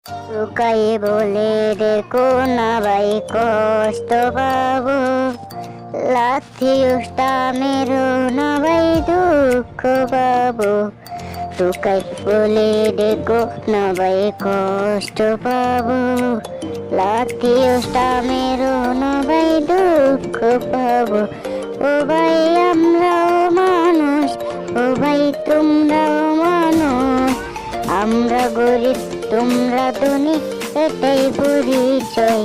লুকাই বলে দেখো না ভাই কষ্ট পাবো, লাথি উষ্টা মেরো না ভাই দুঃখ পাবো। লুকাই বলে দেখো না ভাই কষ্ট পাবো, লাথি উষ্টা মেরো না ভাই দুঃখ পাবো। ও ভাই আমরাও মানুষ, ও ভাই তোমরাও মানুষ, আমরা গরিব তোমরা ধনী এটাই পরিচয়।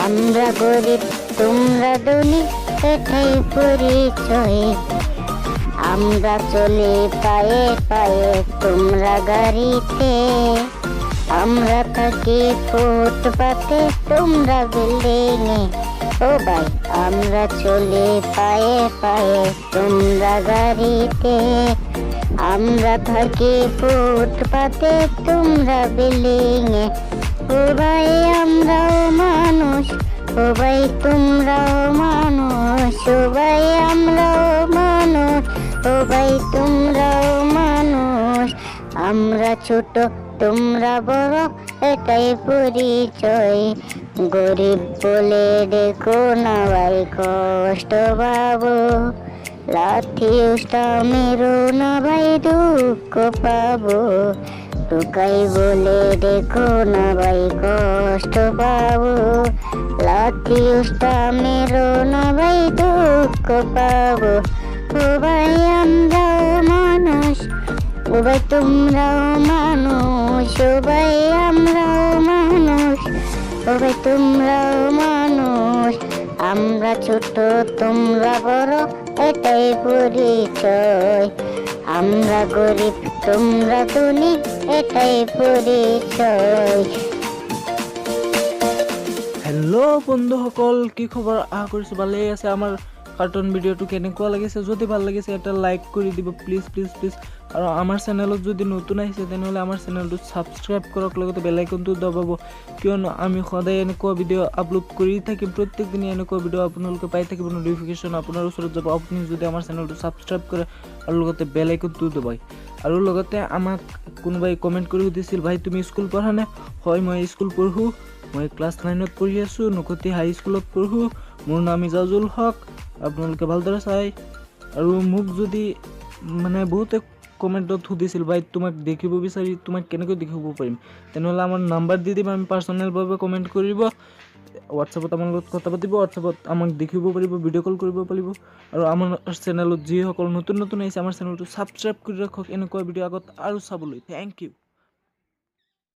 আমরা গরিব তোমরা ধনী এটাই পরিচয়। আমরা চলে পায়ে পায়ে তোমরা গাড়িতে, আমরা থাকি ফুটপাতে তোমরা বিল্ডিংয়ে। ও ভাই আমরা চলে পায়ে পায়ে তোমরা গাড়িতে, আমরা থাকি ফুটপাতে তোমরা বিল্ডিংয়ে। ও ভাই আমরাও মানুষ, ও ভাই তোমরাও মানুষ, ও ভাই আমরাও মানুষ, ও ভাই তোমরাও মানুষ। আমরা ছোট তোমরা বড় এটাই পরিচয়। গরিব বলে দেখো না ভাই কষ্ট পাবো, লাথি উষ্টা মেরো না ভাই দুঃখ পাবো। লুকাই বলে দেখো না ভাই কষ্ট পাবো, লাথি উষ্টা মেরো না ভাই দুঃখ পাবো। ও ভাই আমরাও মানুষ, ও ভাই তোমরাও মানুষ, ও ভাই আমরাও মানুষ, ও ভাই তোমরাও মানুষ। আমরা ছোট তোমরা বড় এটাই পরিচয়। আমরা গরিব তোমরা ধনী এটাই পরিচয়। হেল্ল' বন্ধুসকল, কি খবৰ? আশা কৰিছোঁ ভালেই আছে। আমাৰ কাৰ্টুন ভিডিঅ'টো কেনেকুৱা লাগিছে? যদি ভাল লাগিছে এটা লাইক কৰি দিব প্লিজ প্লিজ প্লিজ। আৰু আমাৰ চেনেলত যদি নতুন আহিছে তেনেহ'লে আমাৰ চেনেলটো ছাবস্ক্ৰাইব কৰক, লগতে বেল আইকনটো দবাব, কিয়নো আমি সদায় এনেকুৱা ভিডিঅ' আপলোড কৰি থাকিম। প্ৰত্যেক দিনে এনেকুৱা ভিডিঅ' আপোনালোকে পাই থাকিব, ন'টিফিকেশ্যন আপোনাৰ ওচৰত যাব আপুনি যদি আমাৰ চেনেলটো ছাবস্ক্ৰাইব কৰে আৰু লগতে বেল আইকনটো দবায়। আৰু লগতে আমাক কোনোবাই কমেণ্ট কৰি সুধিছিল, ভাই তুমি স্কুল পঢ়ানে? হয় মই স্কুল পঢ়োঁ, মই ক্লাছ 9ত পঢ়ি আছোঁ, নকতি হাই স্কুলত পঢ়োঁ। মোৰ নাম ইজাজুল হক, আপোনালোকে ভালদৰে চাই। আৰু মোক যদি মানে বহুতে কমেণ্টত সুধিছিল, ভাই তোমাক দেখিব বিচাৰি তোমাক কেনেকৈ দেখিব পাৰিম, তেনেহ'লে আমাৰ নাম্বাৰ দি দিম, আমি পাৰ্চনেলভাৱে কমেণ্ট কৰিব, হোৱাটছএপত আমাৰ লগত কথা পাতিব, হোৱাটছএপত আমাক দেখিব পাৰিব, ভিডিঅ' কল কৰিব পাৰিব। আৰু আমাৰ চেনেলত যিসকল নতুন নতুন আহিছে আমাৰ চেনেলটো ছাবস্ক্ৰাইব কৰি ৰাখক এনেকুৱা ভিডিঅ' আগত আৰু চাবলৈ। Thank you.